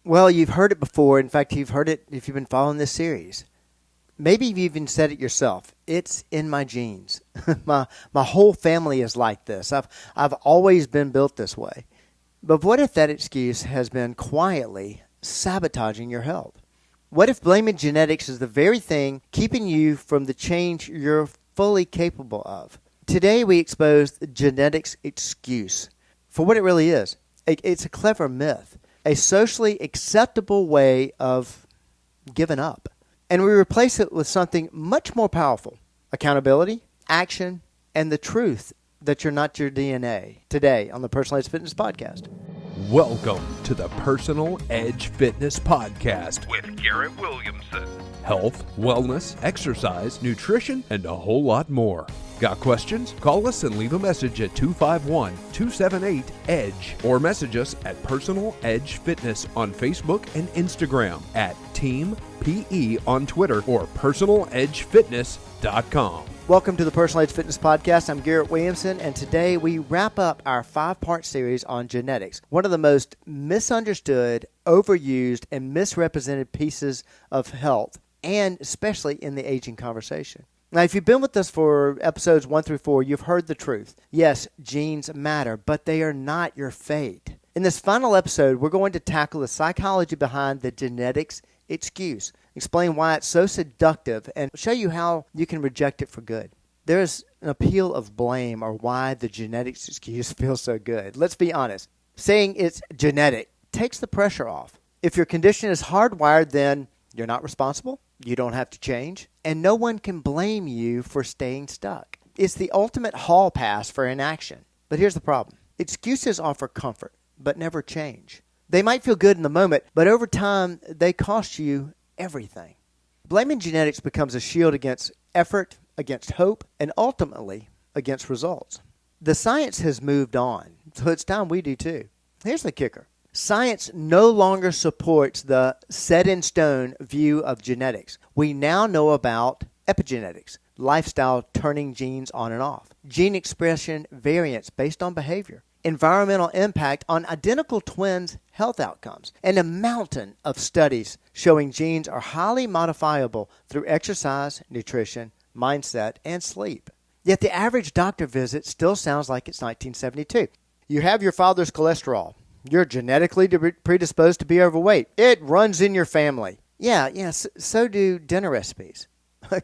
Well, you've heard it before. In fact, you've heard it if you've been following this series. Maybe you've even said it yourself. It's in my genes. my whole family is like this. I've always been built this way. But what if that excuse has been quietly sabotaging your health? What if blaming genetics is the very thing keeping you from the change you're fully capable of? Today we expose the genetics excuse for what it really is. It's a clever myth, a socially acceptable way of giving up. And we replace it with something much more powerful: accountability, action, and the truth that you're not your DNA. Today on the Personal Edge Fitness Podcast. Welcome to the Personal Edge Fitness Podcast with Garrett Williamson. Health, wellness, exercise, nutrition, and a whole lot more. Got questions? Call us and leave a message at 251-278-EDGE or message us at Personal Edge Fitness on Facebook and Instagram, at Team PE on Twitter, or personaledgefitness.com. Welcome to the Personal Edge Fitness Podcast. I'm Garrett Williamson, and today we wrap up our 5-part series on genetics, one of the most misunderstood, overused, and misrepresented pieces of health, and especially in the aging conversation. Now, if you've been with us for episodes 1 through 4, you've heard the truth. Yes, genes matter, but they are not your fate. In this final episode, we're going to tackle the psychology behind the genetics excuse, explain why it's so seductive, and show you how you can reject it for good. There is an appeal of blame or why the genetics excuse feels so good. Let's be honest. Saying it's genetic takes the pressure off. If your condition is hardwired, then you're not responsible. You don't have to change, and no one can blame you for staying stuck. It's the ultimate hall pass for inaction. But here's the problem. Excuses offer comfort, but never change. They might feel good in the moment, but over time, they cost you everything. Blaming genetics becomes a shield against effort, against hope, and ultimately against results. The science has moved on, so it's time we do too. Here's the kicker. Science no longer supports the set-in-stone view of genetics. We now know about epigenetics, lifestyle turning genes on and off, gene expression variants based on behavior, environmental impact on identical twins' health outcomes, and a mountain of studies showing genes are highly modifiable through exercise, nutrition, mindset, and sleep. Yet the average doctor visit still sounds like it's 1972. You have your father's cholesterol. You're genetically predisposed to be overweight. It runs in your family. Yeah, so do dinner recipes,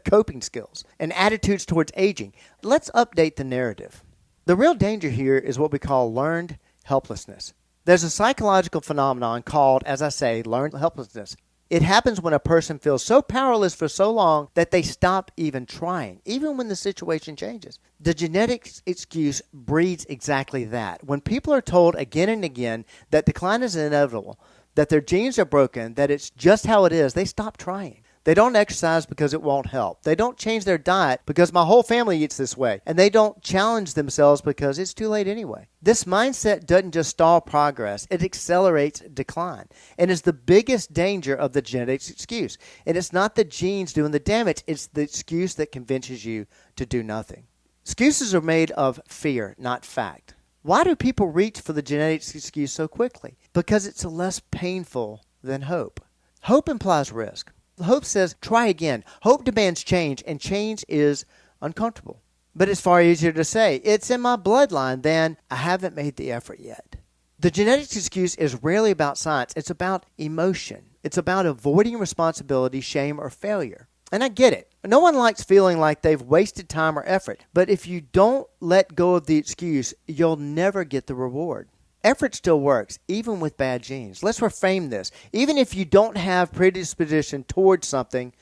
coping skills, and attitudes towards aging. Let's update the narrative. The real danger here is what we call learned helplessness. There's a psychological phenomenon called, as I say, learned helplessness. It happens when a person feels so powerless for so long that they stop even trying, even when the situation changes. The genetics excuse breeds exactly that. When people are told again and again that decline is inevitable, that their genes are broken, that it's just how it is, they stop trying. They don't exercise because it won't help. They don't change their diet because my whole family eats this way. And they don't challenge themselves because it's too late anyway. This mindset doesn't just stall progress, it accelerates decline. And is the biggest danger of the genetics excuse. And it's not the genes doing the damage, it's the excuse that convinces you to do nothing. Excuses are made of fear, not fact. Why do people reach for the genetics excuse so quickly? Because it's less painful than hope. Hope implies risk. Hope says, try again. Hope demands change, and change is uncomfortable. But it's far easier to say, it's in my bloodline, than I haven't made the effort yet. The genetics excuse is rarely about science. It's about emotion. It's about avoiding responsibility, shame, or failure. And I get it. No one likes feeling like they've wasted time or effort. But if you don't let go of the excuse, you'll never get the reward. Effort still works, even with bad genes. Let's reframe this. Even if you don't have predisposition towards something,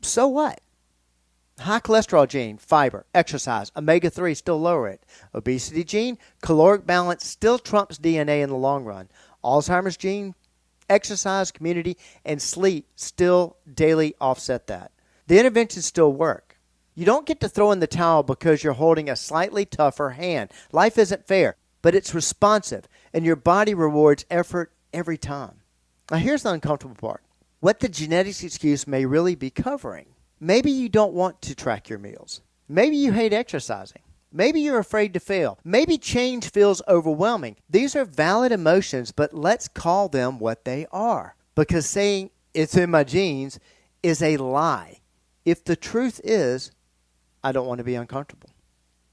so what? High cholesterol gene, fiber, exercise, omega-3 still lower it. Obesity gene, caloric balance still trumps DNA in the long run. Alzheimer's gene, exercise, community, and sleep still daily offset that. The interventions still work. You don't get to throw in the towel because you're holding a slightly tougher hand. Life isn't fair. But it's responsive, and your body rewards effort every time. Now, here's the uncomfortable part. What the genetics excuse may really be covering. Maybe you don't want to track your meals. Maybe you hate exercising. Maybe you're afraid to fail. Maybe change feels overwhelming. These are valid emotions, but let's call them what they are. Because saying it's in my genes is a lie. If the truth is, I don't want to be uncomfortable.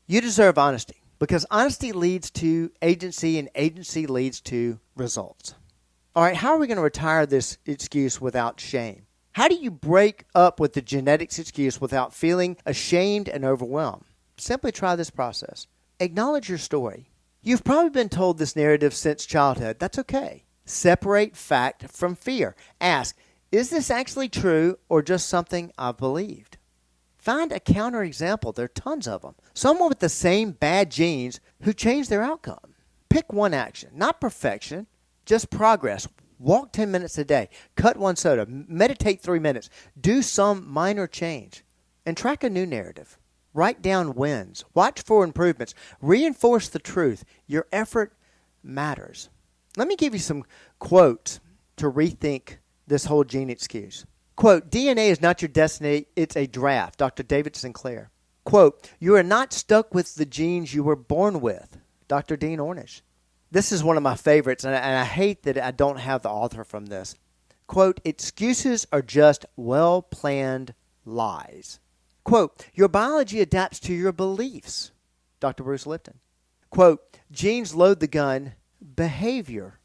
You deserve honesty, because honesty leads to agency, and agency leads to results. All right, how are we going to retire this excuse without shame? How do you break up with the genetics excuse without feeling ashamed and overwhelmed? Simply try this process. Acknowledge your story. You've probably been told this narrative since childhood. That's okay. Separate fact from fear. Ask, is this actually true or just something I've believed? Find a counterexample. There are tons of them. Someone with the same bad genes who changed their outcome. Pick one action, not perfection, just progress. Walk 10 minutes a day. Cut one soda. Meditate 3 minutes. Do some minor change. And track a new narrative. Write down wins. Watch for improvements. Reinforce the truth. Your effort matters. Let me give you some quotes to rethink this whole gene excuse. Quote, DNA is not your destiny, it's a draft. Dr. David Sinclair. Quote, you are not stuck with the genes you were born with. Dr. Dean Ornish. This is one of my favorites, and I hate that I don't have the author from this. Quote, excuses are just well-planned lies. Quote, your biology adapts to your beliefs. Dr. Bruce Lipton. Quote, genes load the gun, behavior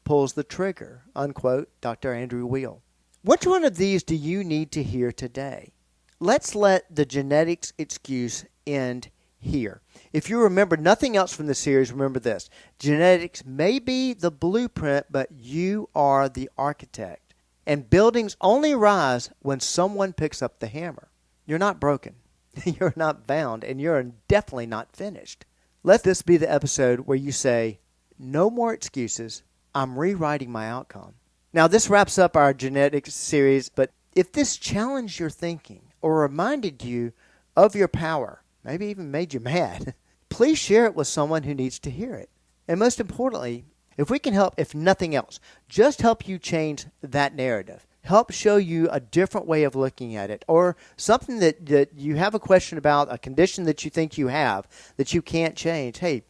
pulls the trigger. Unquote. Dr. Andrew Weil. Which one of these do you need to hear today? Let's let the genetics excuse end here. If you remember nothing else from the series, remember this. Genetics may be the blueprint, but you are the architect. And buildings only rise when someone picks up the hammer. You're not broken. You're not bound, and you're definitely not finished. Let this be the episode where you say, no more excuses. I'm rewriting my outcome. Now, this wraps up our genetics series, but if this challenged your thinking or reminded you of your power, maybe even made you mad, please share it with someone who needs to hear it. And most importantly, if we can help, if nothing else, just help you change that narrative. Help show you a different way of looking at it, or something that you have a question about, a condition that you think you have that you can't change. Hey,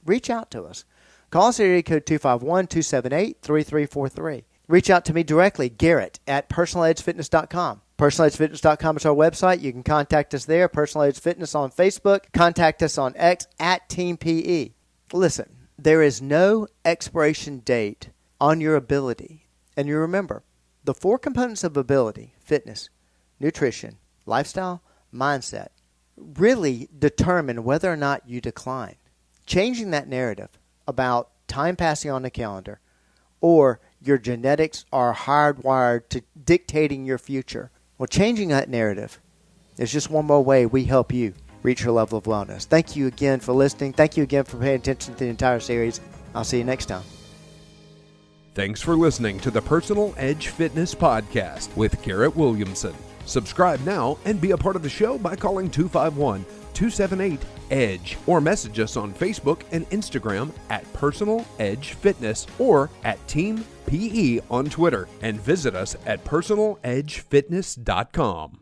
reach out to us. Call us at area code 251-278-3343. Reach out to me directly, Garrett, at personaledgefitness.com. Personaledgefitness.com is our website. You can contact us there. Personal Edge Fitness on Facebook. Contact us on X at Team PE. Listen, there is no expiration date on your ability. And you remember, the 4 components of ability, fitness, nutrition, lifestyle, mindset, really determine whether or not you decline. Changing that narrative about time passing on the calendar or your genetics are hardwired to dictating your future. Well, changing that narrative is just one more way we help you reach your level of wellness. Thank you again for listening. Thank you again for paying attention to the entire series. I'll see you next time. Thanks for listening to the Personal Edge Fitness Podcast with Garrett Williamson. Subscribe now and be a part of the show by calling 251-278-EDGE or message us on Facebook and Instagram at Personal Edge Fitness or at Team PE on Twitter, and visit us at personaledgefitness.com.